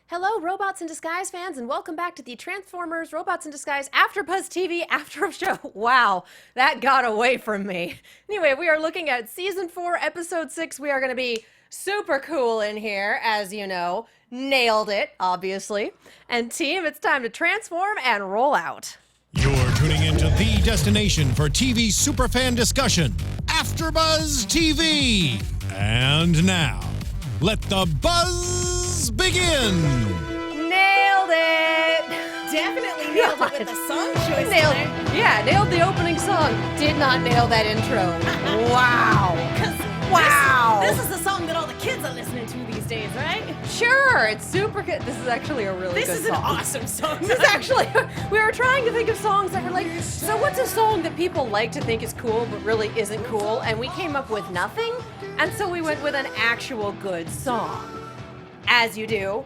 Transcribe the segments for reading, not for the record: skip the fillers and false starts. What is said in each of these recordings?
Hello, Robots in Disguise fans, and welcome back to the Transformers Robots in Disguise AFTERBUZZ TV After Show. Wow, that got away from me. Anyway, we are looking at Season 4, Episode 6. We are going to be super cool in here, as you know. Nailed it, obviously. And team, it's time to transform and roll out. You're tuning into the destination for TV superfan discussion, AFTERBUZZ TV. And now, let the buzz begin. Nailed it. Definitely nailed it with the song choice. Nailed the opening song. Did not nail that intro. Wow. Wow. This is the song that all the kids are listening to these days, right? Sure, it's super good. This is actually a really good song. This is an awesome song. This is actually, we were trying to think of songs that were like, so what's a song that people like to think is cool but really isn't cool? And we came up with nothing. And so we went with an actual good song. As you do.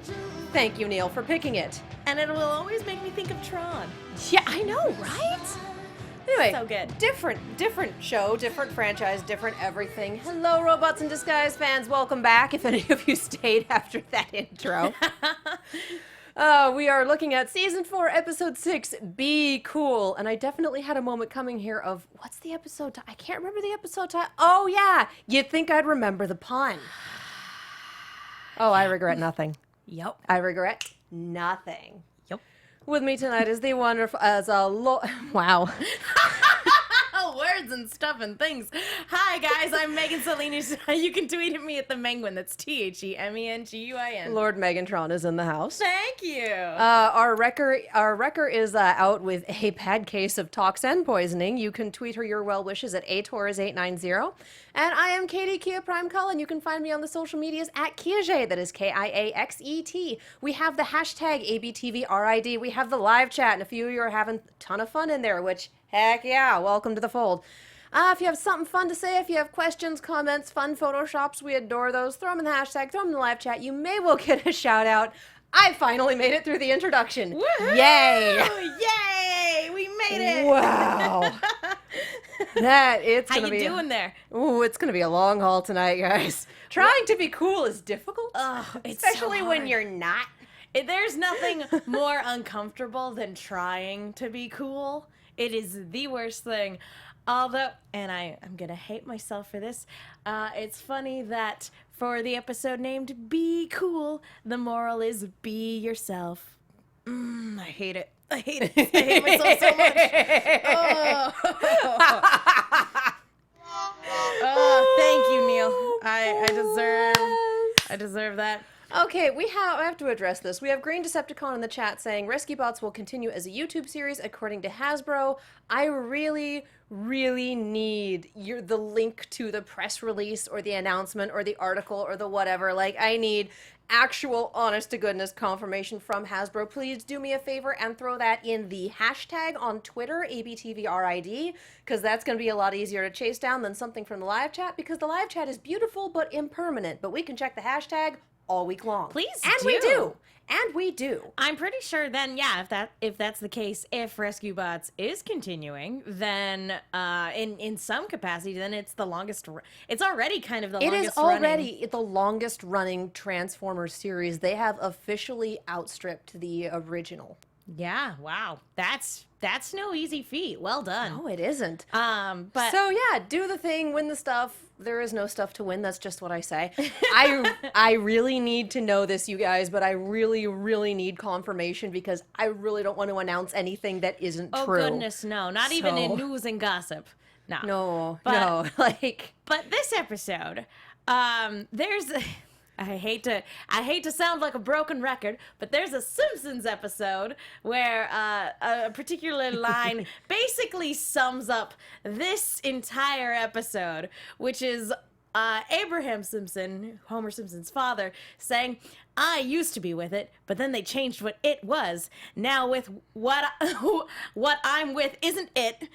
Thank you, Neil, for picking it. And it will always make me think of Tron. Yeah, I know, right? Anyway, so good. Different show, different franchise, different everything. Hello, Robots in Disguise fans. Welcome back, if any of you stayed after that intro. We are looking at Season 4, Episode 6, Be Cool. And I definitely had a moment coming here of, what's the episode title? I can't remember the episode title. Oh, yeah. You'd think I'd remember the pun. Oh, I regret nothing. Yep. I regret nothing. Yep. With me tonight is the wonderful, wow. Words and stuff and things. Hi, guys. I'm Megan Salinas. You can tweet at me at the Menguin. That's TheMenguin. Lord Megantron is in the house. Thank you. Our wrecker is out with a bad case of toxin poisoning. You can tweet her your well wishes at atorres890. And I am Katie Kia Prime Cullen. You can find me on the social medias at Kiaxet. That is Kiaxet. We have the hashtag ABTVRID. We have the live chat, and a few of you are having a ton of fun in there, which, heck yeah, welcome to the fold. If you have something fun to say, if you have questions, comments, fun photoshops, we adore those. Throw them in the hashtag, throw them in the live chat. You may well get a shout out. I finally made it through the introduction. Woo-hoo! Yay! Yay! We made it! Wow. How you doing there? Ooh, it's gonna be a long haul tonight, guys. Trying to be cool is difficult. It's especially so when hard. you're not. There's nothing more uncomfortable than trying to be cool. It is the worst thing. Although, and I'm gonna hate myself for this, it's funny that for the episode named Be Cool, the moral is be yourself. I hate it. I hate it. I hate myself so much. Thank you, Neil. I deserve that. Okay, I have to address this. We have Green Decepticon in the chat saying Rescue Bots will continue as a YouTube series according to Hasbro. I really need the link to the press release or the announcement or the article or the whatever. Like, I need actual honest-to-goodness confirmation from Hasbro. Please do me a favor and throw that in the hashtag on Twitter, ABTVRID, because that's going to be a lot easier to chase down than something from the live chat, because the live chat is beautiful but impermanent. But we can check the hashtag all week long. Please and do. We do. I'm pretty sure then, yeah, if that's the case, if Rescue Bots is continuing, then in some capacity, then it's the longest. It's already kind of the longest. It is already the longest running Transformers series. They have officially outstripped the original. Yeah, wow. That's no easy feat. Well done. No, it isn't. But so yeah, do the thing, win the stuff. There is no stuff to win. That's just what I say. I really need to know this, you guys, but I really need confirmation because I really don't want to announce anything that isn't true. Oh goodness, no. Not even in news and gossip. No. No. But this episode, there's I hate to sound like a broken record, but there's a Simpsons episode where a particular line basically sums up this entire episode, which is Abraham Simpson, Homer Simpson's father, saying, "I used to be with it, but then they changed what it was. Now with what I'm with isn't it,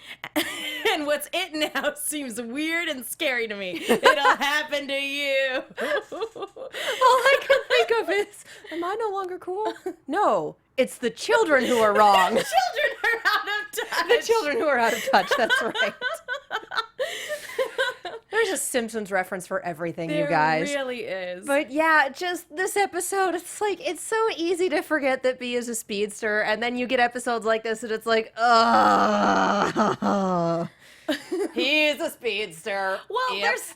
and what's it now seems weird and scary to me. It'll happen to you." All I can think of is, am I no longer cool? No, it's the children who are wrong. The children are out of touch. The children who are out of touch, that's right. There's a Simpsons reference for everything, you There guys. really is. But yeah, just this episode, it's like, it's so easy to forget that B is a speedster, and then you get episodes like this, and it's like, ugh. He's a speedster. Well, there's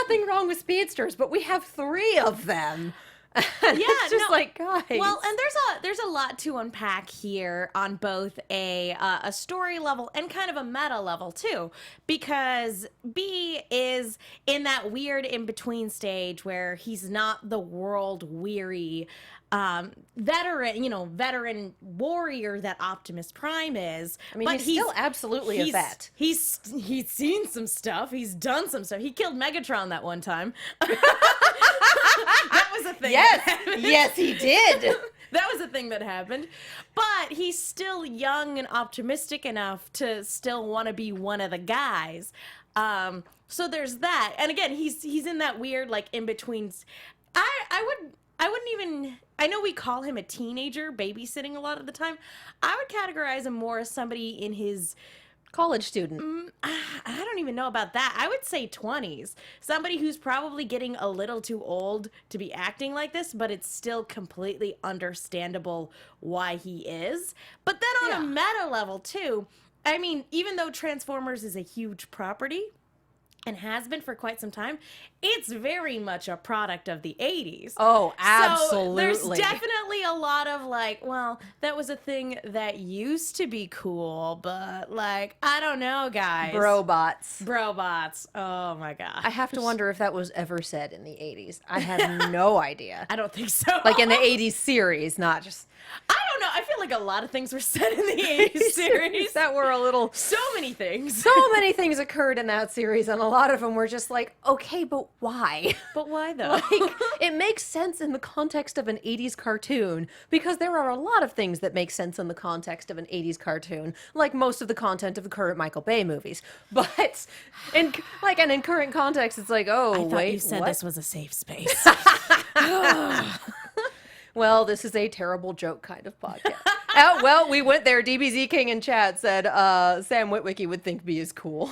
nothing wrong with speedsters, but we have 3 of them. It's just like, guys. Well, and there's a lot to unpack here on both a story level and kind of a meta level too, because B is in that weird in between stage where he's not the world weary veteran warrior that Optimus Prime is. I mean, but he's still absolutely a vet. He's seen some stuff. He's done some stuff. He killed Megatron that one time. That was a thing. Yes, he did. That was a thing that happened. But he's still young and optimistic enough to still want to be one of the guys. So there's that. And again, he's in that weird, like, in between. I wouldn't even, I know we call him a teenager babysitting a lot of the time. I would categorize him more as somebody in his college student. I don't even know about that. I would say 20s. Somebody who's probably getting a little too old to be acting like this, but it's still completely understandable why he is. But then on a meta level too, I mean, even though Transformers is a huge property, and has been for quite some time, it's very much a product of the 80s. Oh, absolutely. So there's definitely a lot of like, well, that was a thing that used to be cool, but like, I don't know, guys. Brobots. Oh my God. I have to wonder if that was ever said in the 80s. I have no idea. I don't think so. Like in the 80s series, not just... I don't know. I feel like a lot of things were said in the 80s series. That were a little... So many things. So many things occurred in that series, and a lot of them were just like, okay, but why? But why though? Like, it makes sense in the context of an 80s cartoon, because there are a lot of things that make sense in the context of an 80s cartoon, like most of the content of the current Michael Bay movies. But in current context, it's like, oh, I thought wait, you said what? this was a safe space. Well, this is a terrible joke kind of podcast. Well, we went there. DBZ King in chat said Sam Witwicky would think B is cool.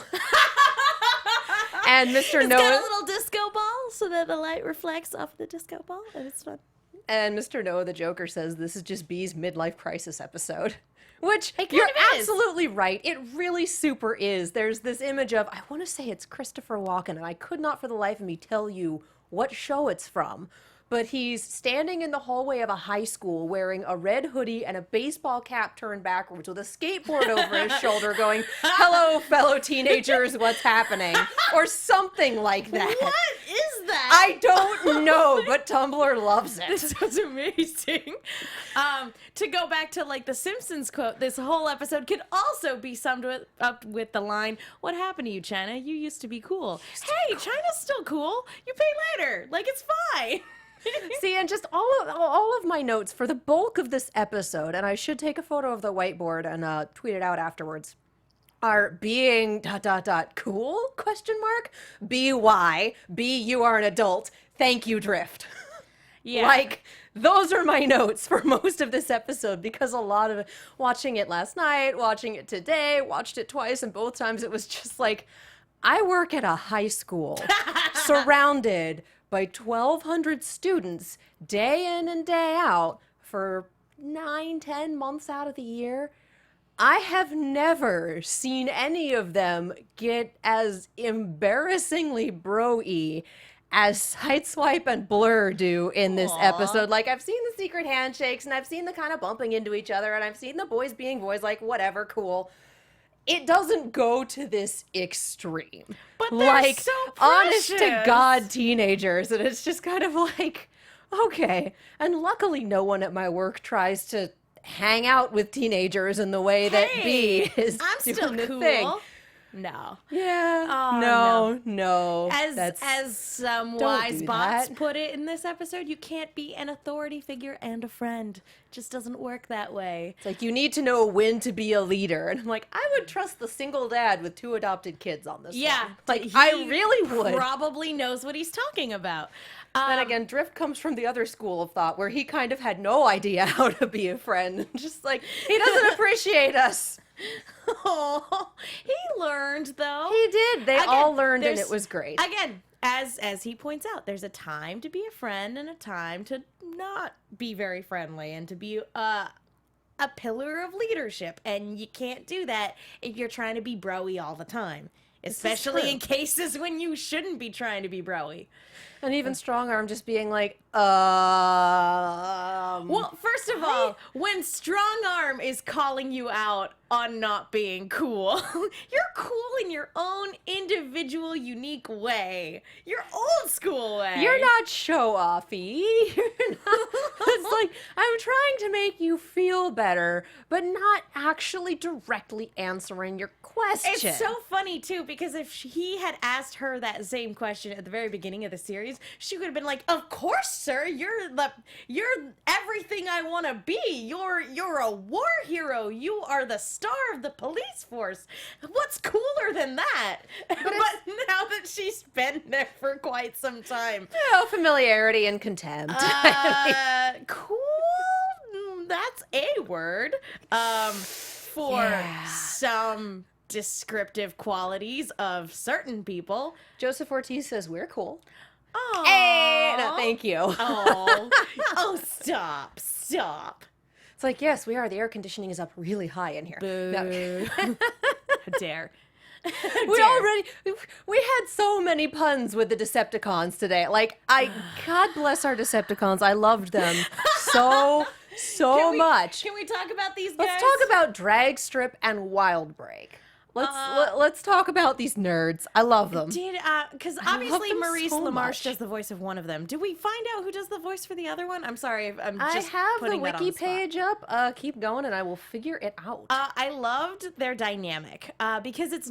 And Mr. It's Noah... got a little disco ball so that the light reflects off the disco ball, and it's fun. And Mr. Noah the Joker says this is just B's midlife crisis episode. Which, It kind you're of is. absolutely right. It really super is. There's this image of, I want to say it's Christopher Walken, and I could not for the life of me tell you what show it's from. But he's standing in the hallway of a high school wearing a red hoodie and a baseball cap turned backwards with a skateboard over his shoulder going, hello, fellow teenagers, what's happening? Or something like that. What is that? I don't know, but Tumblr loves it. This sounds amazing. To go back to like the Simpsons quote, this whole episode could also be summed up with the line, "What happened to you, China? You used to be cool." Hey, China's still cool. You pay later. Like, it's fine. See, and just all of my notes for the bulk of this episode, and I should take a photo of the whiteboard and tweet it out afterwards, are being ... cool? Question mark. B why? B you are an adult. Thank you, Drift. Yeah. Like, those are my notes for most of this episode, because a lot of it, watching it last night, watching it today, watched it twice, and both times it was just like, I work at a high school surrounded by 1,200 students day in and day out for 9-10 months out of the year. I have never seen any of them get as embarrassingly bro-y as Sideswipe and Blurr do in this episode. Like, I've seen the secret handshakes, and I've seen the kind of bumping into each other, and I've seen the boys being boys, like, whatever, cool. It doesn't go to this extreme. But they're like, so honest to precious. God teenagers, and it's just kind of like, okay. And luckily no one at my work tries to hang out with teenagers in the way that B is I'm doing still the cool. thing. No. Yeah. Oh, no. As some Don't wise do bots that. put it in this episode, you can't be an authority figure and a friend. It just doesn't work that way. It's like, you need to know when to be a leader. And I'm like, I would trust the single dad with 2 adopted kids on this Yeah. one. Like, he I really would. Probably knows what he's talking about. Then again, Drift comes from the other school of thought where he kind of had no idea how to be a friend. Just like, he doesn't appreciate us. Oh, he learned though. He did. They Again, all learned, and there's- it was great. Again, as he points out, there's a time to be a friend and a time to not be very friendly and to be a pillar of leadership. And you can't do that if you're trying to be broy all the time, especially true. in cases when you shouldn't be trying to be broy. And even Strong Arm just being like, Well, first of all, when Strong Arm is calling you out on not being cool, you're cool in your own individual, unique way. Your old school way. You're not show-offy. You're not. It's like, I'm trying to make you feel better, but not actually directly answering your question. It's so funny, too, because if he had asked her that same question at the very beginning of the series, she would have been like, of course, sir, you're everything I want to be. You're a war hero. You are the star of the police force. What's cooler than that? But now that she's been there for quite some time. Familiarity and contempt. Cool? That's a word. For Yeah. some descriptive qualities of certain people. Joseph Ortiz says, we're cool. Oh, Hey, no, thank you. Oh, stop. It's like, yes, we are. The air conditioning is up really high in here. No. How dare. We had so many puns with the Decepticons today. Like, God bless our Decepticons. I loved them so much. Can we talk about these guys? Let's talk about Dragstrip and Wildbreak. Let's talk about these nerds. I love them. Because I love obviously them Maurice so LaMarche much. does the voice of one of them. Did we find out who does the voice for the other one? I'm sorry, I'm just I have the putting that on wiki the spot. page up. Keep going, and I will figure it out. I loved their dynamic because it's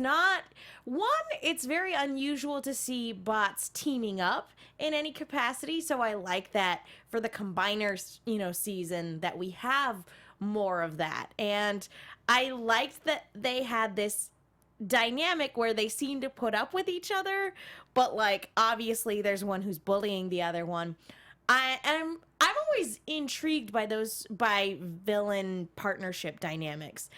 very unusual to see bots teaming up in any capacity. So I like that for the Combiners, season that we have more of that. And I liked that they had this dynamic where they seem to put up with each other, but like obviously there's one who's bullying the other one. I'm always intrigued by villain partnership dynamics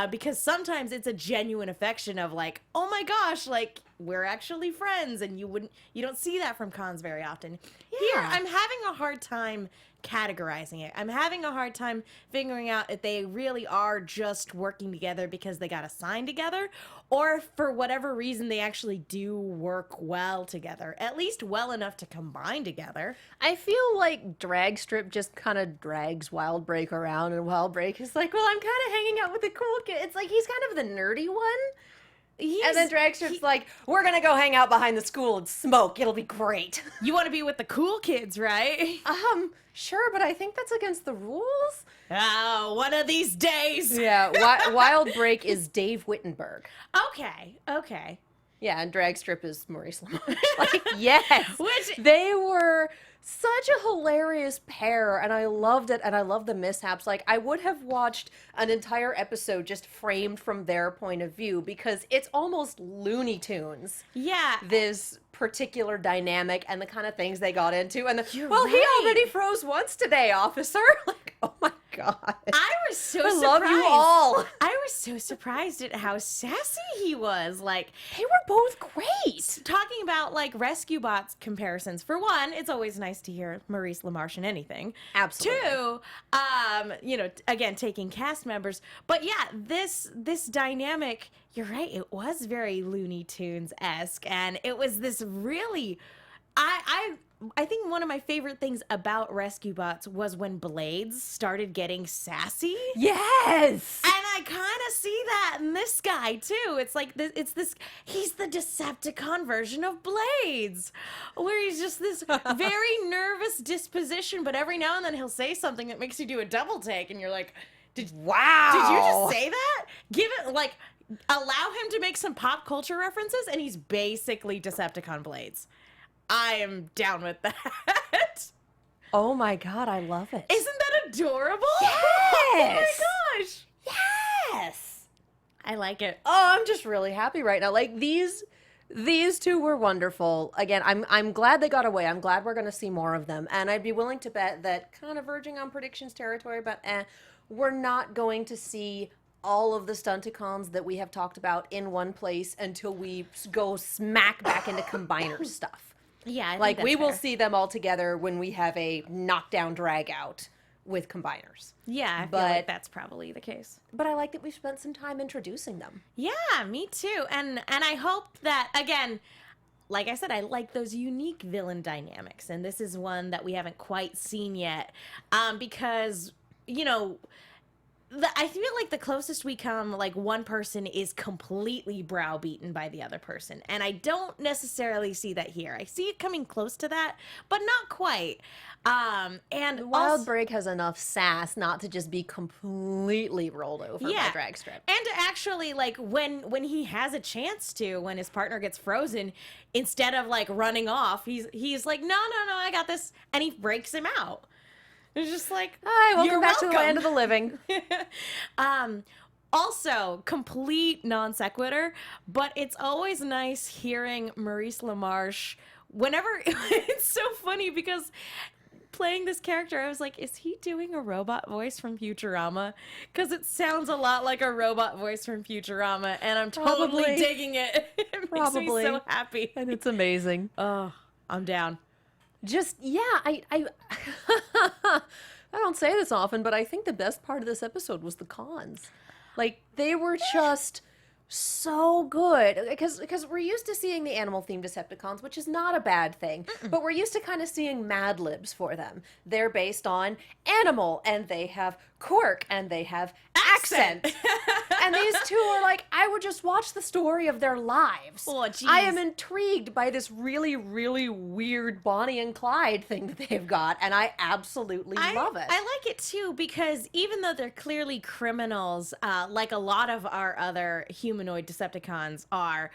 because sometimes it's a genuine affection of like, oh my gosh, like we're actually friends, and you don't see that from cons very often. Here I'm having a hard time categorizing it. I'm having a hard time figuring out if they really are just working together because they got assigned together, or if for whatever reason they actually do work well together, at least well enough to combine together. I feel like Dragstrip just kind of drags Wildbreak around, and Wildbreak is like, well, I'm kind of hanging out with the cool kid. It's like he's kind of the nerdy one. And then Dragstrip's like, we're going to go hang out behind the school and smoke. It'll be great. You want to be with the cool kids, right? Sure, but I think that's against the rules. Oh, one of these days. Yeah, Wildbreak is Dave Wittenberg. Okay. Yeah, and Dragstrip is Maurice LaMarche. Like, yes. Which They were such a hilarious pair, and I loved it, and I love the mishaps. Like, I would have watched an entire episode just framed from their point of view, because it's almost Looney Tunes. Yeah. This particular dynamic and the kind of things they got into. And You're he right. already froze once today, officer. Like, oh my God. I was so I surprised. love you all. I was so surprised at how sassy he was. Like, They were both great. talking about like rescue bots comparisons. For one, it's always nice to hear Maurice LaMarche in anything. Absolutely. Two, again, taking cast members. But yeah, this dynamic, you're right, it was very Looney Tunes-esque, and it was this really I think one of my favorite things about rescue bots was when Blades started getting sassy. Yes. And I kind of see that in this guy too. It's like he's the Decepticon version of Blades, where he's just this very nervous disposition, but every now and then he'll say something that makes you do a double take, and you're like, Wow. did you just say that? Give it, like, allow him to make some pop culture references, and he's basically Decepticon Blades. I am down with that. Oh my God, I love it. Isn't that adorable? Yes. Oh my gosh. Yes. I like it. Oh, I'm just really happy right now. Like these two were wonderful. Again, I'm glad they got away. I'm glad we're going to see more of them. And I'd be willing to bet that, kind of verging on predictions territory, but we're not going to see all of the Stunticons that we have talked about in one place until we go smack back into combiner stuff. Yeah, I think Like, that's we will fair. see them all together when we have a knockdown drag out with combiners. Yeah, I feel but- like that's probably the case. But I like that we've spent some time introducing them. Yeah, me too. And I hope that, again, like I said, I like those unique villain dynamics, and this is one that we haven't quite seen yet, because, you know, I feel like the closest we come, like, one person is completely browbeaten by the other person, and I don't necessarily see that here. I see it coming close to that, but not quite. And Wild also, Break has enough sass not to just be completely rolled over by drag strip. and to actually, like, when he has a chance to, when his partner gets frozen, instead of, like, running off, he's like, no, I got this, and he breaks him out. It's just like, Hi, welcome you're back to the welcome. land of the living. Also, complete non sequitur, but it's always nice hearing Maurice LaMarche whenever. It's so funny because playing this character, I was like, is he doing a robot voice from Futurama? Because it sounds a lot like a robot voice from Futurama, and I'm totally Probably. digging it. It makes me Probably. so happy. And it's amazing. Oh, I'm down. Just, yeah, I I don't say this often, but I think the best part of this episode was the cons. Like, they were just so good. Because we're used to seeing the animal-themed Decepticons, which is not a bad thing. But we're used to kind of seeing Mad Libs for them. They're based on animal, and they have quirk, and they have accent. And these two are like, I would just watch the story of their lives. Oh, geez. I am intrigued by this really, really weird Bonnie and Clyde thing that they've got, and I absolutely love it. I like it too because even though they're clearly criminals, like a lot of our other humanoid Decepticons are,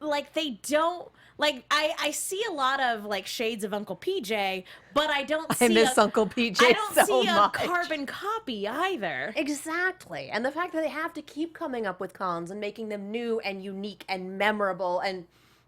like they don't. Like, I see a lot of, like, shades of Uncle PJ, but I don't see I miss Uncle PJ I don't so see much. a carbon copy either. Exactly. And the fact that they have to keep coming up with cons and making them new and unique and memorable and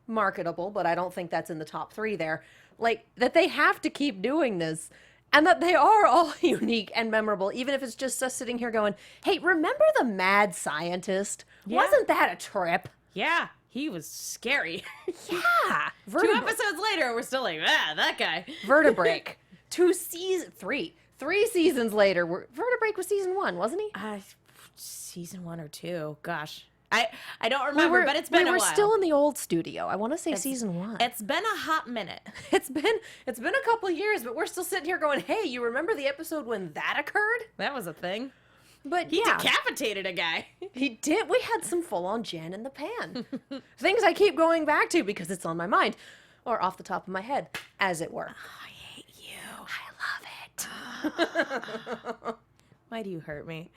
marketable, but I don't think that's in the top 3 there. Like, that they have to keep doing this. And that they are all unique and memorable, even if it's just us sitting here going, hey, remember the mad scientist? Yeah. Wasn't that a trip? Yeah, he was scary. Yeah. 2 episodes later, we're still like, that guy. Vertebrake. 3 seasons later. Vertebrake was season 1, wasn't he? Season 1 or 2, gosh. I don't remember, but it's been a we were while. still in the old studio. I want to say season 1. It's been a hot minute. It's been a couple years, but we're still sitting here going, "Hey, you remember the episode when that occurred?" That was a thing. But He yeah, decapitated a guy. he did. We had some full-on Jan in the pan. Things I keep going back to because it's on my mind, or off the top of my head, as it were. I hate you. I love it Why do you hurt me?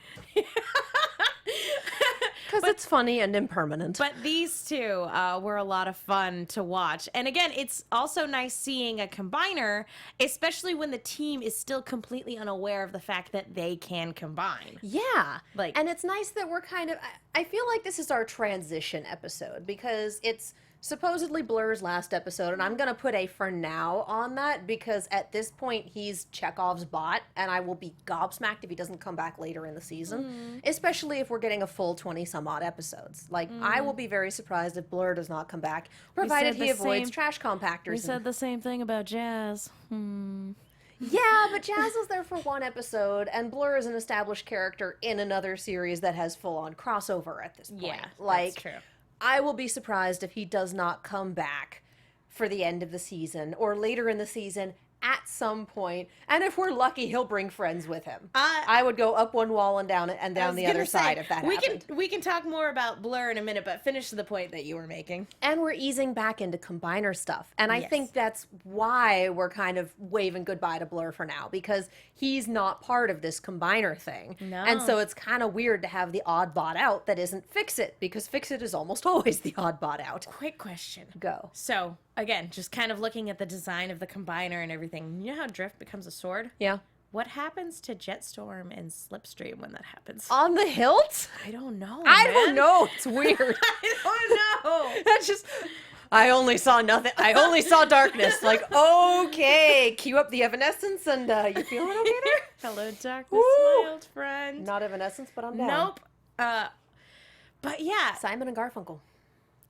because it's funny and impermanent. But these two were a lot of fun to watch. And again, it's also nice seeing a combiner, especially when the team is still completely unaware of the fact that they can combine. Yeah. Like- and it's nice that we're kind of, I feel like this is our transition episode because it's supposedly Blurr's last episode, and I'm going to put a for now on that because at this point he's Chekhov's bot, and I will be gobsmacked if he doesn't come back later in the season, especially if we're getting a full 20-some-odd episodes. Like, I will be very surprised if Blurr does not come back, provided said he the avoids same- trash compactors. We said the same thing about Jazz. Yeah, but Jazz is there for one episode, and Blurr is an established character in another series that has full-on crossover at this point. Yeah, like, that's true. I will be surprised if he does not come back for the end of the season or later in the season at some point. And if we're lucky, he'll bring friends with him. I would go up one wall and down the other side if that happened. We can talk more about Blurr in a minute, but finish the point that you were making. And we're easing back into combiner stuff. And I Yes. think that's why we're kind of waving goodbye to Blurr for now, because he's not part of this combiner thing. No. And so it's kind of weird to have the odd bot out that isn't Fix-It, because Fix-It is almost always the odd bot out. Quick question. Go. So, again, just kind of looking at the design of the combiner and everything. You know how Drift becomes a sword? Yeah. What happens to Jetstorm and Slipstream when that happens? On the hilt? I don't know. I man. don't know. It's weird. I don't know. That's just... I only saw nothing. I only saw darkness. Like, okay, cue up the Evanescence, and you feeling okay there? Hello, darkness, Woo! my old friend. Not Evanescence, but I'm down. Nope. But yeah. Simon and Garfunkel.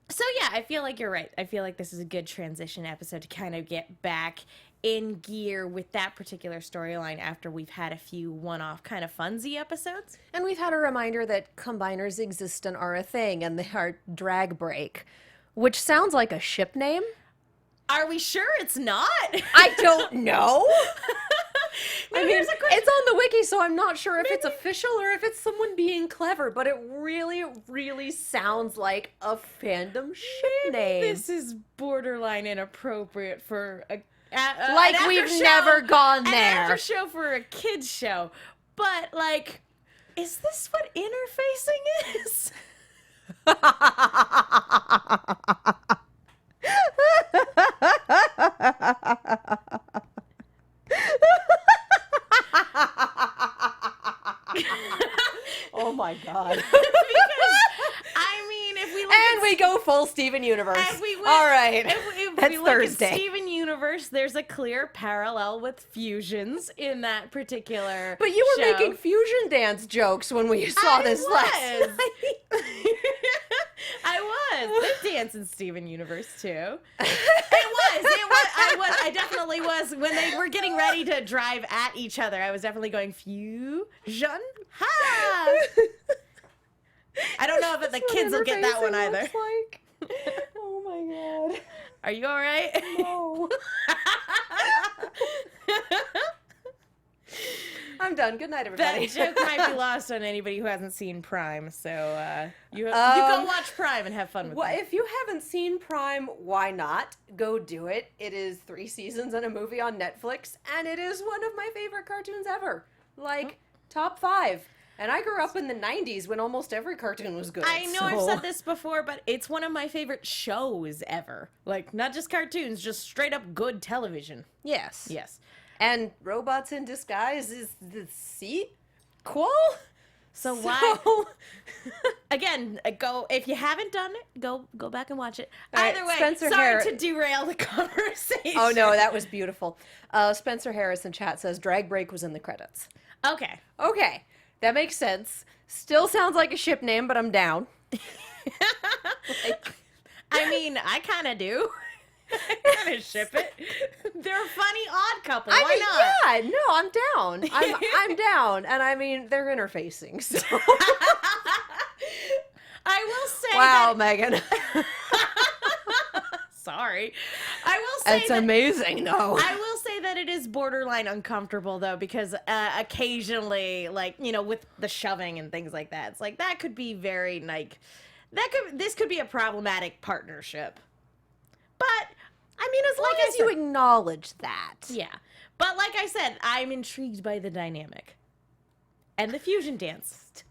So yeah, I feel like you're right. I feel like this is a good transition episode to kind of get back in gear with that particular storyline after we've had a few one-off kind of funsy episodes. And we've had a reminder that combiners exist and are a thing, and they are Drag Break, which sounds like a ship name. Are we sure it's not? I don't know. I mean, here's a question. it's on the wiki, so I'm not sure if it's official or if it's someone being clever, but it really, really sounds like a fandom ship name. This is borderline inappropriate for like an we've after show, never gone an there. after show for a kids show. But like, is this what interfacing is? Oh my god. Because I mean, if we look And we go full Steven Universe. If we went, All right. If That's we look Thursday. at Steven Universe, there's a clear parallel with fusions in that particular But you were show. making fusion dance jokes when we saw this last night. I was. They dance in Steven Universe too. I definitely was. When they were getting ready to drive at each other, I was definitely going fusion. Ha! I don't know if the kids will get that one either. Like. Oh my god. Are you all right? No. I'm done. Good night, everybody. That joke might be lost on anybody who hasn't seen Prime, so you go watch Prime and have fun with Well, it. if you haven't seen Prime, why not? Go do it. It is 3 seasons and a movie on Netflix, and it is one of my favorite cartoons ever. Like, top 5. And I grew up in the 90s when almost every cartoon was good. I know I've said this before, but it's one of my favorite shows ever. Like, not just cartoons, just straight up good television. Yes. Yes. And Robots in Disguise is the sequel? So why? Again, go if you haven't done it, go back and watch it. All right, Either way, Spencer sorry to derail the conversation. Oh no, that was beautiful. Spencer Harris in chat says Drag Break was in the credits. Okay. Okay, that makes sense. Still sounds like a ship name, but I'm down. I mean, I kind of do. I kind of ship it. They're a funny odd couple. Why not? Yeah, no, I'm down. I'm down, and I mean they're interfacing. So. I will say. Wow, that... Megan. Sorry. I will say It's amazing, no. I will say that it is borderline uncomfortable though, because occasionally, like, you know, with the shoving and things like that, it's like that could be very like this could be a problematic partnership. But I mean, as long as you acknowledge that. Yeah. But like I said, I'm intrigued by the dynamic. And the fusion dance.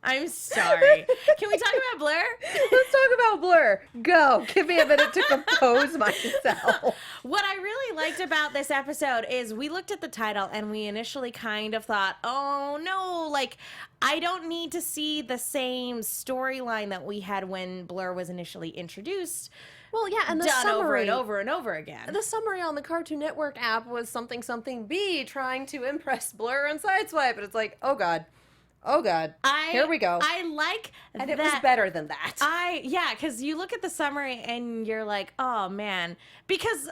I'm sorry. Can we talk about Blurr? Let's talk about Blurr. Go. Give me a minute to compose myself. What I really liked about this episode is we looked at the title and we initially kind of thought, oh no, like I don't need to see the same storyline that we had when Blurr was initially introduced. Well, yeah, and the done over summary and over and over again. The summary on the Cartoon Network app was something B trying to impress Blurr and Sideswipe, and it's like, oh god, here we go. I like and that. It was better than that. Yeah, because you look at the summary and you're like, oh man, because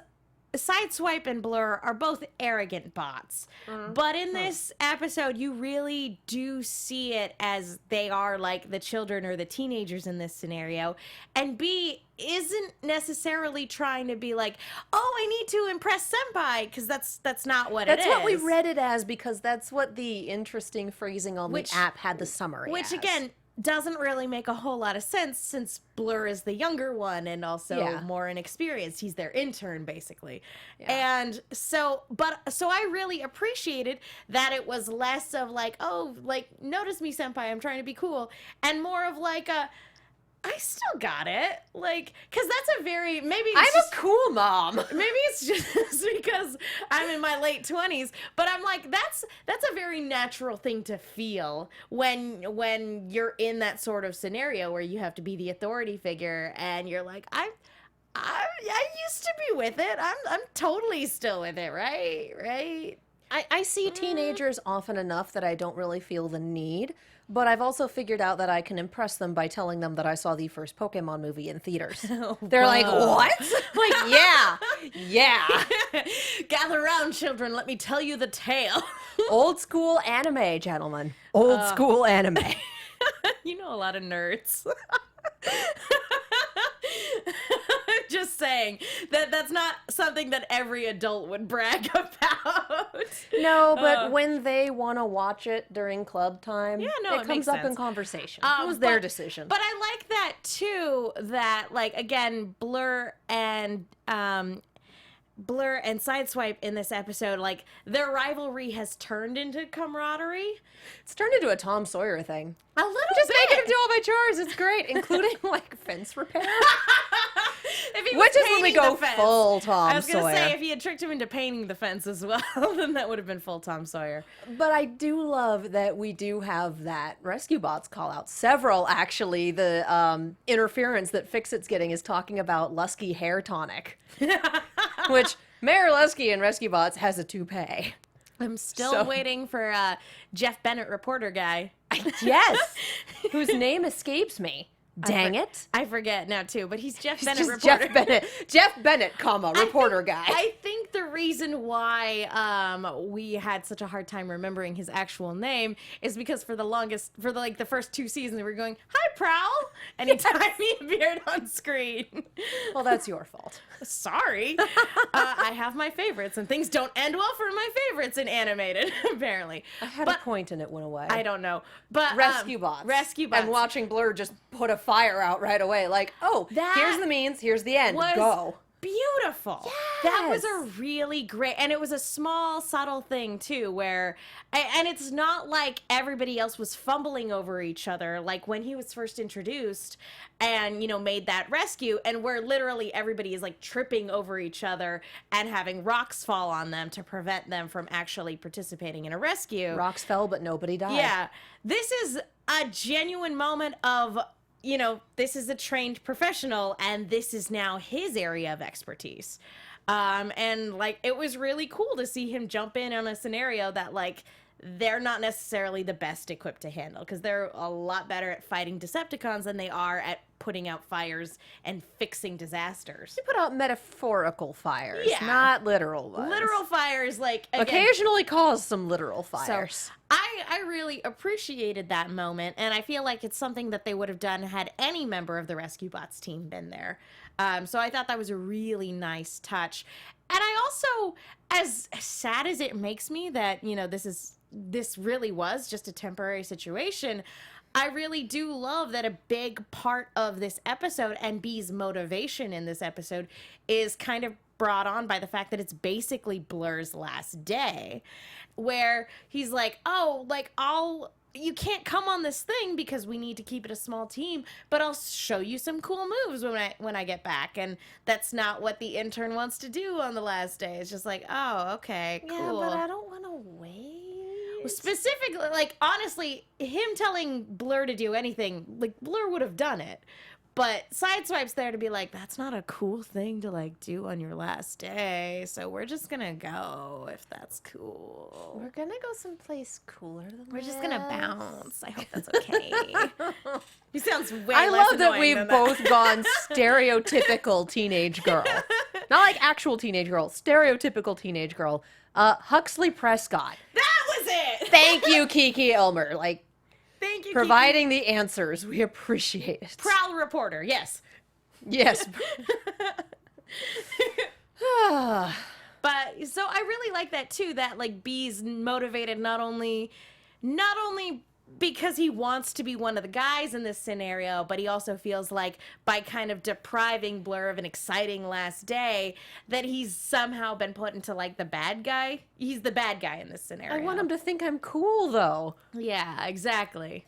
Sideswipe and Blurr are both arrogant bots. But in this episode, you really do see it as they are like the children or the teenagers in this scenario. And B isn't necessarily trying to be like, oh, I need to impress Senpai, because that's not what it is. That's what we read it as, because that's what the interesting phrasing on the app had the summary Which, as. again, doesn't really make a whole lot of sense since Blurr is the younger one and also more inexperienced. He's their intern, basically. Yeah. And so I really appreciated that it was less of like, oh, like, notice me, Senpai, I'm trying to be cool, and more of like a, I still got it. Like, because that's a very, maybe it's I'm a cool mom. Maybe it's just because I'm in my late 20s, but I'm like, that's a very natural thing to feel when you're in that sort of scenario where you have to be the authority figure and you're like, I used to be with it. I'm totally still with it, right? I see teenagers often enough that I don't really feel the need But I've also figured out that I can impress them by telling them that I saw the first Pokemon movie in theaters. They're like, what? I'm like, yeah. Gather around, children. Let me tell you the tale. Old school anime, gentlemen. Old school anime. You know a lot of nerds. Just saying that's not something that every adult would brag about. No, but when they want to watch it during club time, it comes makes up in sense. conversation. It was their decision. But I like that too, that like again, Blurr and Sideswipe in this episode, like their rivalry has turned into camaraderie. It's turned into a Tom Sawyer thing. A little Just bit. making him do all my chores. It's great, including like fence repair. If he was Which is when we painting go the fence. full Tom I was gonna Sawyer. say if he had tricked him into painting the fence as well, then that would have been full Tom Sawyer. But I do love that we do have that Rescue Bots call out. Several, actually. The interference that Fix-It's getting is talking about Lusky hair tonic. Which Mayor Lusky in Rescue Bots has a toupee. I'm still waiting for Jeff Bennett, reporter guy. Yes. Whose name escapes me. Dang it. I forget now too, but he's Jeff It's Bennett, just reporter. Jeff Bennett. Jeff Bennett, comma, reporter guy. I think the reason why we had such a hard time remembering his actual name is because for the first 2 seasons, we were going, "Hi, Prowl," anytime he appeared on screen. Well, that's your fault. Sorry. I have my favorites, and things don't end well for my favorites in animated, apparently. I had a point and it went away. I don't know. But Rescue Bots. Rescue Bots. And watching Blurr just put a fire out right away. Like, oh, here's the means, here's the end. Go. Beautiful. That was a really great, and it was a small, subtle thing too, where, and it's not like everybody else was fumbling over each other, like when he was first introduced and, made that rescue, and where literally everybody is like tripping over each other and having rocks fall on them to prevent them from actually participating in a rescue. Rocks fell, but nobody died. Yeah. This is a genuine moment of, this is a trained professional, and this is now his area of expertise. And, like, it was really cool to see him jump in on a scenario that, like, they're not necessarily the best equipped to handle, because they're a lot better at fighting Decepticons than they are at putting out fires and fixing disasters. They put out metaphorical fires, Yeah. not literal ones. Literal fires, like, again, occasionally cause some literal fires. So I really appreciated that moment, and I feel like it's something that they would have done had any member of the Rescue Bots team been there. So I thought that was a really nice touch. And I also, as sad as it makes me that, this really was just a temporary situation, I really do love that a big part of this episode and Bee's motivation in this episode is kind of brought on by the fact that it's basically Blurr's last day, where he's like, you can't come on this thing because we need to keep it a small team, but I'll show you some cool moves when I get back. And that's not what the intern wants to do on the last day. It's just like, oh, okay, cool. Yeah, but I don't want to wait. Specifically, like, honestly, him telling Blurr to do anything, like, Blurr would have done it. But Sideswipe's there to be like, that's not a cool thing to, like, do on your last day, so we're just gonna go if that's cool. We're gonna go someplace cooler than We're just this. gonna bounce. I hope that's okay. He sounds way I less love that annoying we've than both gone stereotypical teenage girl. Not like actual teenage girl, stereotypical teenage girl. Huxley Prescott. That was it! Thank you, Kiki Elmer. Like, Thank you, providing the answers. We appreciate it. Prowl reporter, yes. Yes. But so I really like that too, that like Bee's motivated not only because he wants to be one of the guys in this scenario, but he also feels like by kind of depriving Blurr of an exciting last day, that he's somehow been put into like the bad guy. He's the bad guy in this scenario. I want him to think I'm cool, though. Yeah, exactly.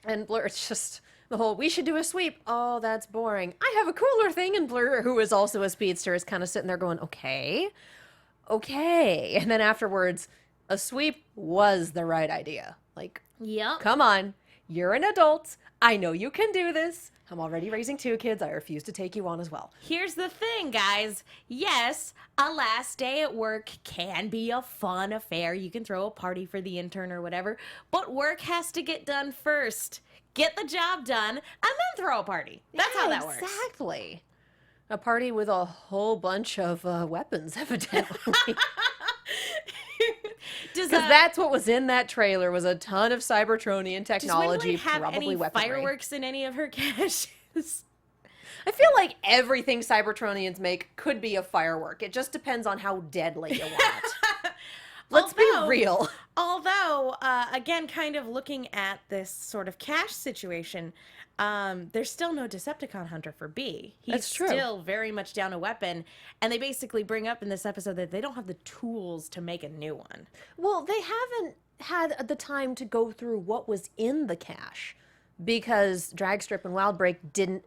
And Blurr, it's just the whole, we should do a sweep. Oh, that's boring. I have a cooler thing. And Blurr, who is also a speedster, is kind of sitting there going, okay. And then afterwards, a sweep was the right idea. Like, Yep. come on. You're an adult. I know you can do this. I'm already raising 2 kids. I refuse to take you on as well. Here's the thing, guys. Yes, a last day at work can be a fun affair. You can throw a party for the intern or whatever, but work has to get done first. Get the job done, and then throw a party. That's how that works. Exactly. A party with a whole bunch of weapons, evidently. Because that's what was in that trailer, was a ton of Cybertronian technology, does Windblade have probably any weaponry. fireworks in any of her caches? I feel like everything Cybertronians make could be a firework. It just depends on how deadly you want it. Let's be real. Although, again, kind of looking at this sort of cache situation, there's still no Decepticon hunter for B. He's still very much down a weapon, and they basically bring up in this episode that they don't have the tools to make a new one. Well, they haven't had the time to go through what was in the cache, because Dragstrip and Wildbreak didn't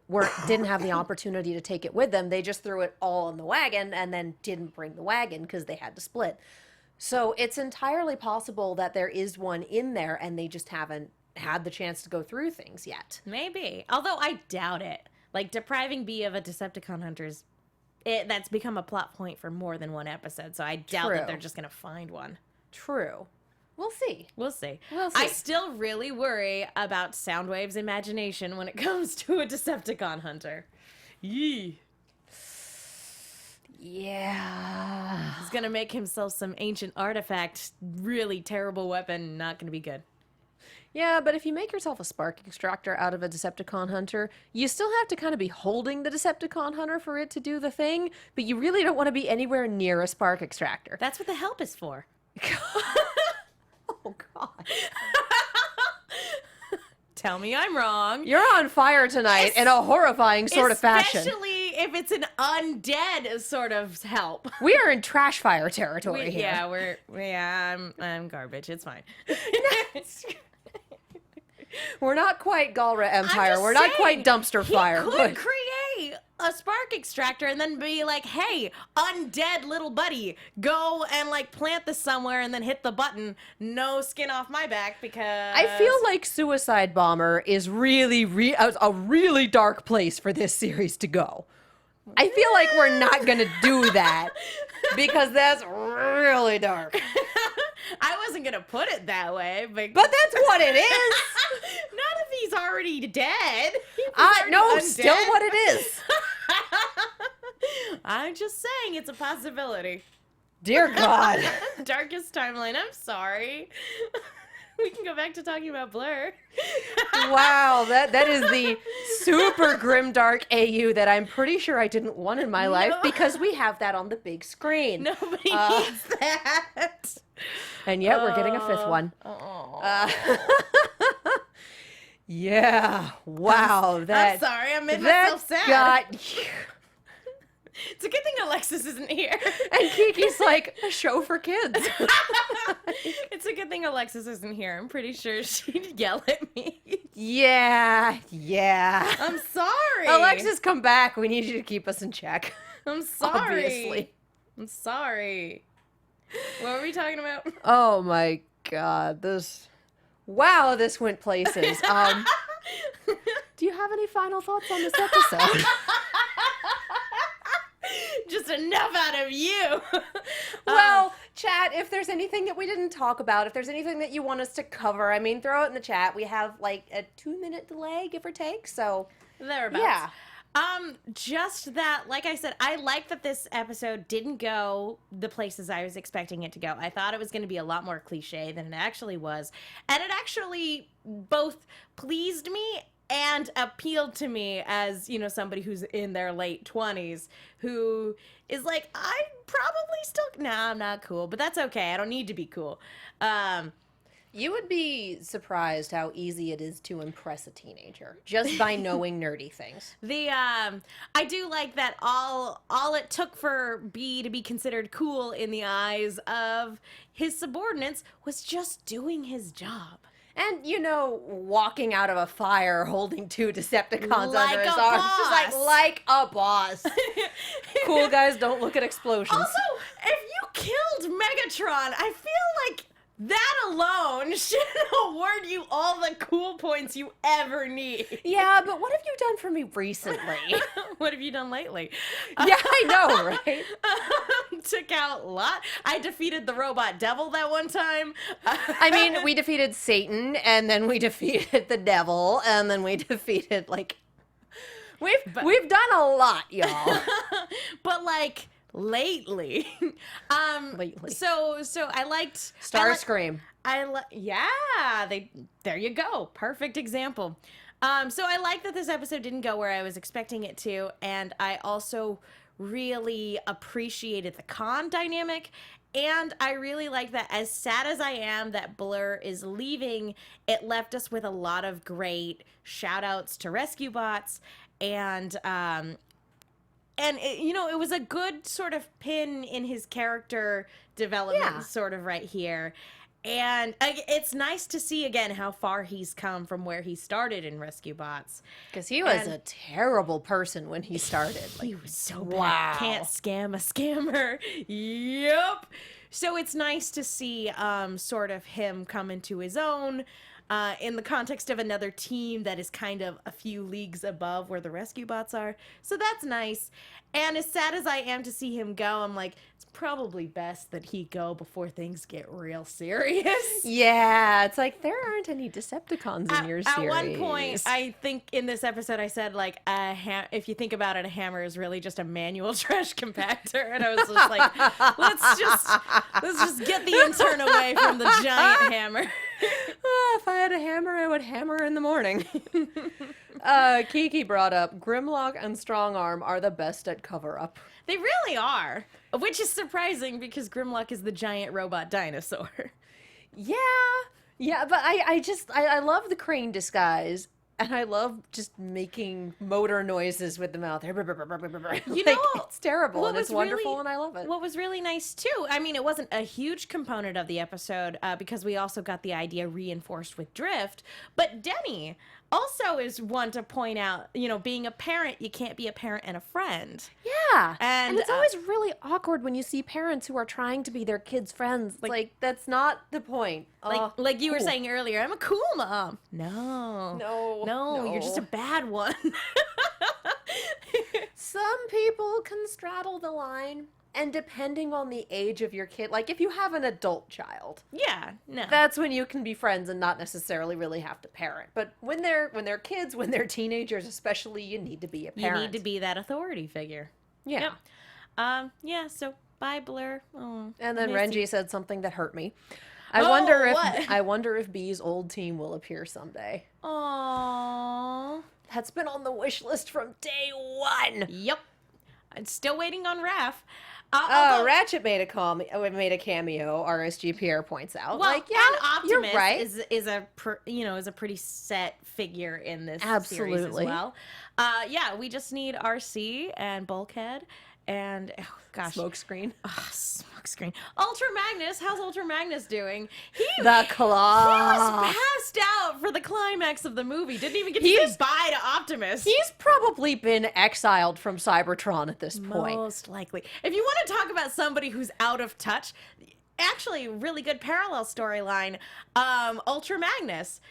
have the opportunity to take it with them. They just threw it all in the wagon and then didn't bring the wagon because they had to split. So it's entirely possible that there is one in there and they just haven't had the chance to go through things yet. Maybe. Although I doubt it. Like, depriving B of a Decepticon hunter's, that's become a plot point for more than one episode, so I doubt that they're just going to find one. True. We'll see. We'll see. We'll see. I still really worry about Soundwave's imagination when it comes to a Decepticon hunter. Yee. Yeah. He's gonna make himself some ancient artifact, really terrible weapon, not gonna be good. Yeah, but if you make yourself a spark extractor out of a Decepticon hunter, you still have to kind of be holding the Decepticon hunter for it to do the thing, but you really don't want to be anywhere near a spark extractor. That's what the help is for. Oh, God. Tell me I'm wrong. You're on fire tonight in a horrifying sort of fashion. Especially if it's an undead sort of help. We are in trash fire territory here. Yeah, I'm garbage. It's fine. We're not quite Galra Empire. We're not quite dumpster fire. He could create a spark extractor and then be like, hey, undead little buddy, go and like plant this somewhere and then hit the button. No skin off my back, because I feel like Suicide Bomber is really a really dark place for this series to go. I feel like we're not going to do that because that's really dark. I wasn't going to put it that way, but that's what it is. Not if he's already dead. No, still what it is. I'm just saying it's a possibility. Dear God. Darkest timeline. I'm sorry. We can go back to talking about Blurr. Wow, that is the super grimdark AU that I'm pretty sure I didn't want in my life because we have that on the big screen. Nobody needs that. And yet we're getting a 5th one. Yeah, wow. I'm sorry, I made myself sad. It's a good thing Alexis isn't here. And Kiki's like, a show for kids. It's a good thing Alexis isn't here. I'm pretty sure she'd yell at me. Yeah. I'm sorry. Alexis, come back. We need you to keep us in check. I'm sorry. Obviously. I'm sorry. What were we talking about? Oh my God. This went places. Do you have any final thoughts on this episode? Just enough out of you. Well, chat, if there's anything that we didn't talk about, if there's anything that you want us to cover, I mean, throw it in the chat. We have like a 2-minute delay, give or take, so thereabouts. Yeah. Just that, like I said, I like that this episode didn't go the places I was expecting it to go. I thought it was going to be a lot more cliche than it actually was. And it actually both pleased me and appealed to me as, you know, somebody who's in their late 20s who is like, I'm probably still, nah, I'm not cool, but that's okay. I don't need to be cool. You would be surprised how easy it is to impress a teenager just by knowing nerdy things. I do like that all it took for B to be considered cool in the eyes of his subordinates was just doing his job. And, you know, walking out of a fire holding 2 Decepticons Like under his a arms. boss. Just like a boss. Cool guys don't look at explosions. Also, if you killed Megatron, I feel like That alone should award you all the cool points you ever need. Yeah, but what have you done for me recently? What have you done lately? Yeah, I know, right? Took out a lot. I defeated the robot devil that one time. I mean, we defeated Satan, and then we defeated the devil, and then we defeated, like... We've done a lot, y'all. But, like... Lately. So I liked Starscream. There you go. Perfect example. So I like that this episode didn't go where I was expecting it to, and I also really appreciated the Khan dynamic, and I really like that, as sad as I am that Blurr is leaving, it left us with a lot of great shout outs to rescue bots, and it was a good sort of pin in his character development, sort of right here. And it's nice to see, again, how far he's come from where he started in Rescue Bots. Because he was a terrible person when he started. Like, he was so bad. wow. Can't scam a scammer. Yep. So it's nice to see sort of him come into his own. In the context of another team that is kind of a few leagues above where the rescue bots are. So that's nice. And as sad as I am to see him go, I'm like, it's probably best that he go before things get real serious. Yeah, it's like, there aren't any Decepticons in your series. At one point, I think in this episode, I said, like, if you think about it, a hammer is really just a manual trash compactor. And I was just like, let's just get the intern away from the giant hammer. If I had a hammer, I would hammer in the morning. Kiki brought up, Grimlock and Strongarm are the best at cover-up. They really are, which is surprising because Grimlock is the giant robot dinosaur. Yeah, but I love the crane disguise, and I love just making motor noises with the mouth. It's terrible, and it's wonderful, and I love it. What was really nice, too, I mean, it wasn't a huge component of the episode, because we also got the idea reinforced with Drift, but Denny also is one to point out, being a parent, you can't be a parent and a friend. Yeah. And it's always really awkward when you see parents who are trying to be their kids' friends. Like that's not the point. Like you were saying earlier, I'm a cool mom. No, you're just a bad one. Some people can straddle the line. And depending on the age of your kid, like if you have an adult child, that's when you can be friends and not necessarily really have to parent. But when they're kids, when they're teenagers, especially, you need to be a parent. You need to be that authority figure. Yeah. Yep. So bye, Blurr. Oh, and then Renji said something that hurt me. I wonder if Bee's old team will appear someday. Aww. That's been on the wish list from day one. Yep. I'm still waiting on Raph. Ratchet made a cameo. RSGPR points out. Well, and Optimus you're right. is a pretty set figure in this Absolutely. series as well. We just need RC and Bulkhead and Smokescreen. Smokescreen. Ultra Magnus. How's Ultra Magnus doing? The Claw. He was passed out for the climax of the movie. Didn't even get to say bye to Optimus. He's probably been exiled from Cybertron at this point. Most likely. If you want to talk about somebody who's out of touch, actually, really good parallel storyline. Ultra Magnus.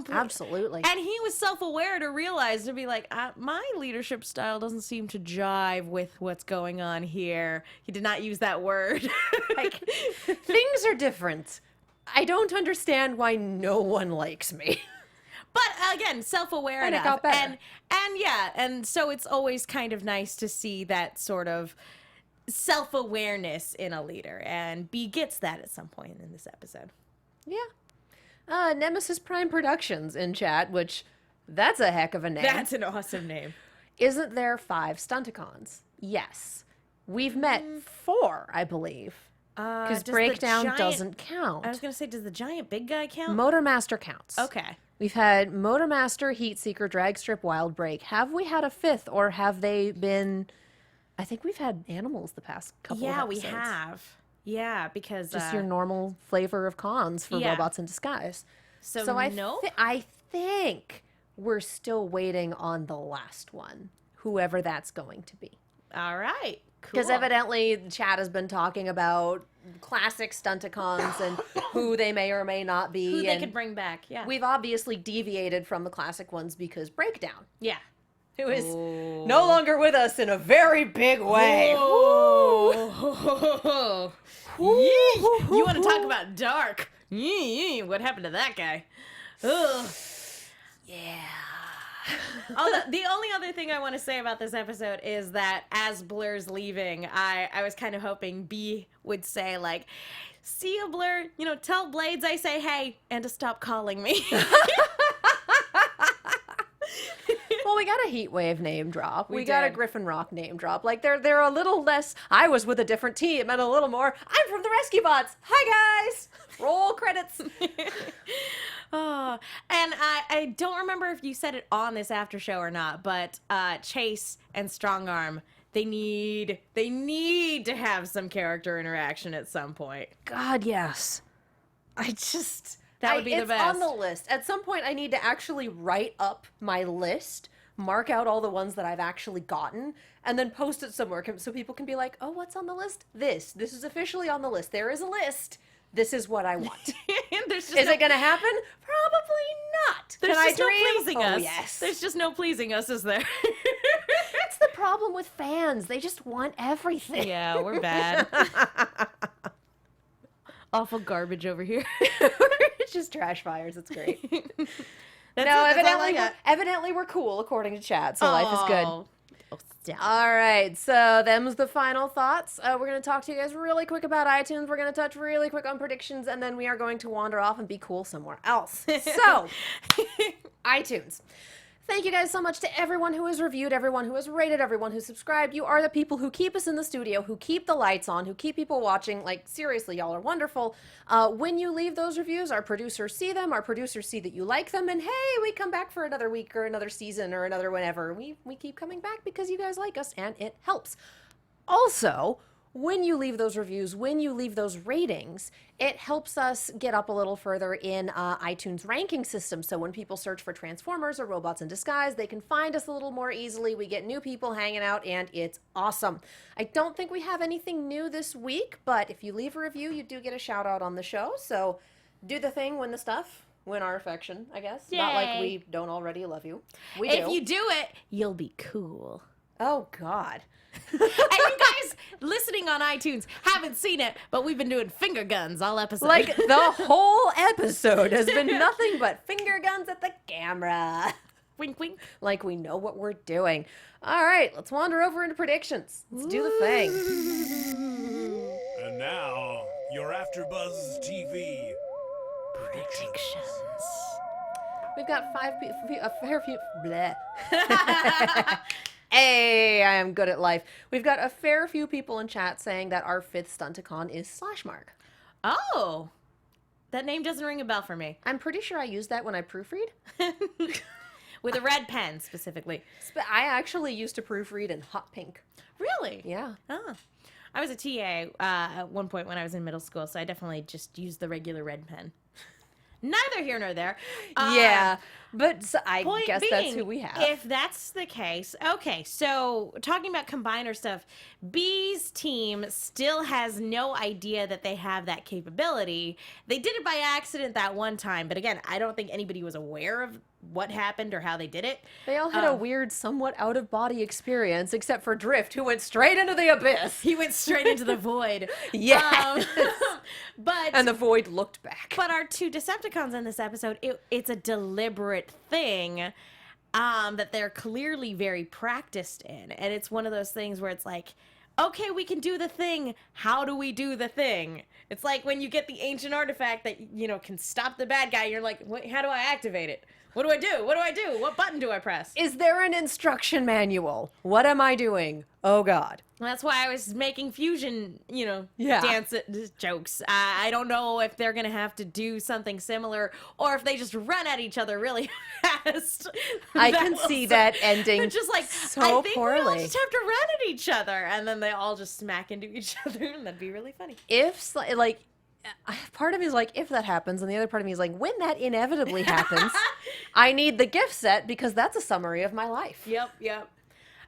Absolutely. And he was self-aware to realize, to be like, my leadership style doesn't seem to jive with what's going on here. He did not use that word. Like, things are different. I don't understand why no one likes me. But again, self-aware and enough. It got better. And so it's always kind of nice to see that sort of self-awareness in a leader. And B gets that at some point in this episode. Yeah. Nemesis Prime Productions in chat, which, that's a heck of a name. That's an awesome name. Isn't there 5 Stunticons? Yes. We've met 4, I believe. Because Breakdown doesn't count. I was going to say, does the giant big guy count? Motormaster counts. Okay. We've had Motormaster, Heatseeker, Dragstrip, Wild Break. Have we had a 5th, or have they been... I think we've had animals the past couple of episodes. Yeah, we have. Yeah, because... Just your normal flavor of cons for robots in disguise. So I think we're still waiting on the last one, whoever that's going to be. All right. Cool. Because evidently, the chat has been talking about classic Stunticons and who they may or may not be. Who they and could bring back, yeah. we've obviously deviated from the classic ones because Breakdown, Yeah. who is no longer with us in a very big way. Oh. You want to talk about dark? What happened to that guy? Ugh. Yeah. The only other thing I want to say about this episode is that as Blurr's leaving, I was kind of hoping B would say, like, see ya, Blurr, tell Blades I say hey, and to stop calling me. Well, we got a Heatwave name drop. We We got a did. Griffin Rock name drop. Like, they're a little less, I was with a different team, and a little more, I'm from the Rescue Bots. Hi, guys. Roll credits. Oh, and I don't remember if you said it on this after show or not, but Chase and Strongarm, they need to have some character interaction at some point. God, yes. That would be the it's best. on the list. At some point, I need to actually write up my list, mark out all the ones that I've actually gotten, and then post it somewhere so people can be like, oh, what's on the list? This is officially on the list. There is a list. This is what I want. Is Is it going to happen? Probably not. There's Can I just no dream? pleasing Oh, us. yes. There's just no pleasing us, is there? That's the problem with fans. They just want everything. Yeah, we're bad. Awful garbage over here. It's just trash fires. It's great. That's No, it, that's all I got. evidently we're cool according to chat, so life is good. Oh, stop. All right, so them's the final thoughts. We're going to talk to you guys really quick about iTunes. We're going to touch really quick on predictions, and then we are going to wander off and be cool somewhere else. So, iTunes. Thank you guys so much to everyone who has reviewed, everyone who has rated, everyone who subscribed. You are the people who keep us in the studio, who keep the lights on, who keep people watching. Like, seriously, y'all are wonderful. When you leave those reviews, our producers see them. Our producers see that you like them. And hey, we come back for another week or another season or another whenever. We keep coming back because you guys like us, and it helps. Also, when you leave those reviews, when you leave those ratings, it helps us get up a little further in iTunes ranking system. So when people search for Transformers or Robots in Disguise, they can find us a little more easily. We get new people hanging out, and it's awesome. I don't think we have anything new this week, but if you leave a review, you do get a shout out on the show. So do the thing, win the stuff, win our affection, I guess. Not like Yay. we don't already love you. We If do. you do it, you'll be cool. Oh, God. And you guys listening on iTunes haven't seen it, but we've been doing finger guns all episode. Like, the whole episode has been nothing but finger guns at the camera. wink, wink. Like we know what we're doing. All right, let's wander over into predictions. Let's do the thing. And now, your AfterBuzz TV predictions. We've got a fair few. Bleh. Hey, I am good at life. We've got a fair few people in chat saying that our 5th Stunticon is Slashmark. Oh, that name doesn't ring a bell for me. I'm pretty sure I used that when I proofread. With a red pen, specifically. I actually used to proofread in hot pink. Really? Yeah. Oh. I was a TA at one point when I was in middle school, so I definitely just used the regular red pen. Neither here nor there. Yeah, but I Point guess being, that's who we have. If that's the case, okay, so talking about combiner stuff, B's team still has no idea that they have that capability. They did it by accident that one time, but again, I don't think anybody was aware of what happened or how they did it. They all had a weird, somewhat out-of-body experience, except for Drift, who went straight into the abyss. He went straight into the void. Yes. But And the void looked back. But our 2 Decepticons in this episode, it's a deliberate thing that they're clearly very practiced in. And it's one of those things where it's like, okay, we can do the thing. How do we do the thing? It's like when you get the ancient artifact that, can stop the bad guy. You're like, how do I activate it? What do I do? What do I do? What button do I press? Is there an instruction manual? What am I doing? Oh, God. That's why I was making fusion, Yeah. dance jokes. I don't know if they're going to have to do something similar or if they just run at each other really fast. I can see that ending They're just like, so I think we all poorly. just have to run at each other. And then they all just smack into each other, and that'd be really funny. If, like, part of me is like, if that happens, and the other part of me is like, when that inevitably happens, I need the gift set because that's a summary of my life. Yep.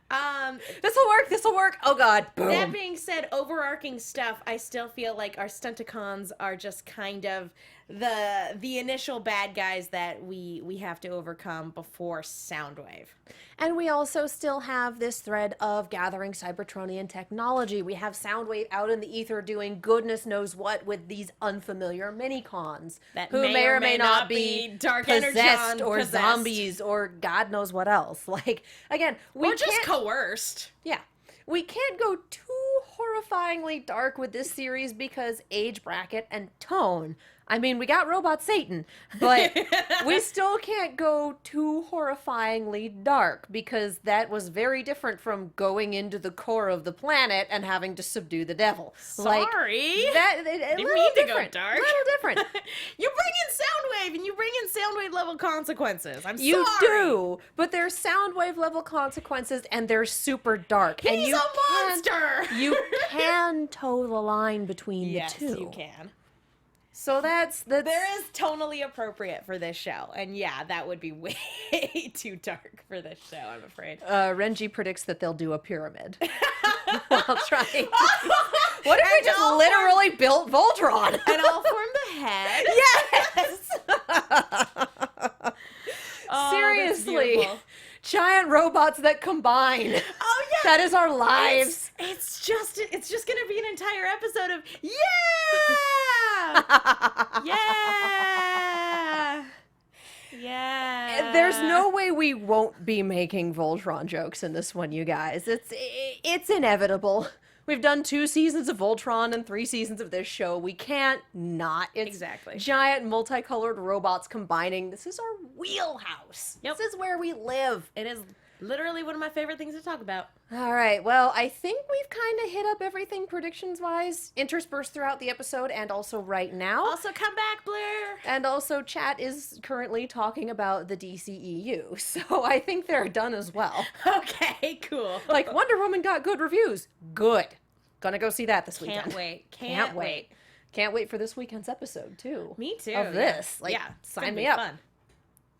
This'll work. Oh God. Boom. That being said, overarching stuff, I still feel like our Stunticons are just kind of the initial bad guys that we have to overcome before Soundwave. And we also still have this thread of gathering Cybertronian technology. We have Soundwave out in the ether doing goodness knows what with these unfamiliar mini-cons That who may or may not be Dark possessed Energon or possessed. zombies or God knows what else. Like, again, we Or just can't... coerced. Yeah. We can't go too horrifyingly dark with this series because age bracket and tone. I mean, we got Robot Satan, but we still can't go too horrifyingly dark because that was very different from going into the core of the planet and having to subdue the devil. Sorry. That, a Didn't little mean to go different. dark. A little different. You bring in Soundwave, and you bring in Soundwave level consequences. I'm You sorry. do, but there's Soundwave level consequences and they're super dark. and He's you a monster. You can toe the line between Yes, the two. you can. So that's There is tonally appropriate for this show, and yeah, that would be way too dark for this show, I'm afraid. Renji predicts that they'll do a pyramid while trying to... What if we just literally built Voltron? And I'll form the head. Yes! Oh, Seriously. that's beautiful. Giant robots that combine. Oh yeah. That is our lives. It's just gonna be an entire episode of yeah. Yeah. There's no way we won't be making Voltron jokes in this one, you guys. It's inevitable. We've done 2 seasons of Voltron and 3 seasons of this show. We can't not. It's Exactly. giant multicolored robots combining. This is our wheelhouse. Yep. This is where we live. It is literally one of my favorite things to talk about. All right. Well, I think we've kind of hit up everything predictions-wise, interspersed throughout the episode and also right now. Also, come back, Blurr. And also, chat is currently talking about the DCEU, so I think they're done as well. Okay, cool. Like, Wonder Woman got good reviews. Good. Gonna go see that this weekend. Can't wait. Can't wait. Can't wait for this weekend's episode, too. Me too. Of this. Yeah. Like, Yeah, it's sign gonna me be up. Fun.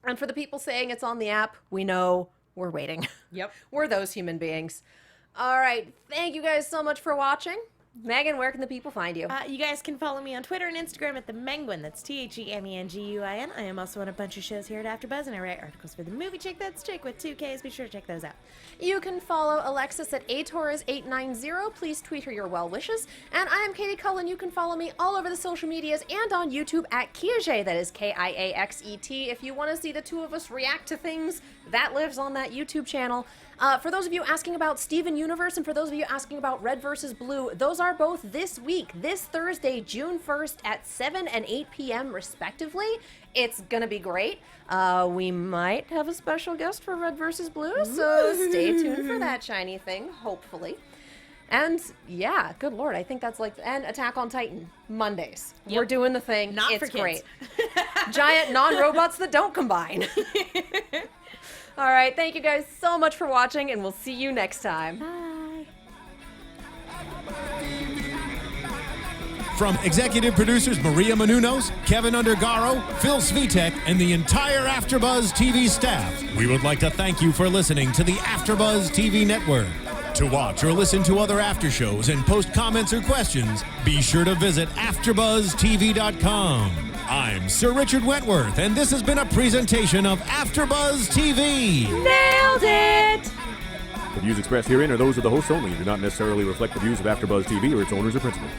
And for the people saying it's on the app, we know we're waiting. Yep. We're those human beings. All right. Thank you guys so much for watching. Megan, where can the people find you? You guys can follow me on Twitter and Instagram at the Menguin. That's TheMenguin. I am also on a bunch of shows here at AfterBuzz, and I write articles for the Movie Chick. That's Chick with 2 Ks. Be sure to check those out. You can follow Alexis at atorres890. Please tweet her your well wishes. And I am Katie Cullen. You can follow me all over the social medias and on YouTube at Kiaxet. That is Kiaxet. If you want to see the two of us react to things, that lives on that YouTube channel. For those of you asking about Steven Universe and for those of you asking about Red vs. Blue, those are both this week, this Thursday, June 1st at 7 and 8 p.m. respectively. It's gonna be great. We might have a special guest for Red vs. Blue, so stay tuned for that shiny thing, hopefully. And yeah, good lord, I think that's like, and Attack on Titan, Mondays. Yep. We're doing the thing. Not it's for kids. great. Giant non-robots that don't combine. All right, thank you guys so much for watching, and we'll see you next time. Bye. From executive producers Maria Menounos, Kevin Undergaro, Phil Svitek, and the entire AfterBuzz TV staff, we would like to thank you for listening to the AfterBuzz TV network. To watch or listen to other after shows and post comments or questions, be sure to visit AfterBuzzTV.com. I'm Sir Richard Wentworth, and this has been a presentation of AfterBuzz TV. Nailed it! The views expressed herein are those of the hosts only and do not necessarily reflect the views of AfterBuzz TV or its owners or principals.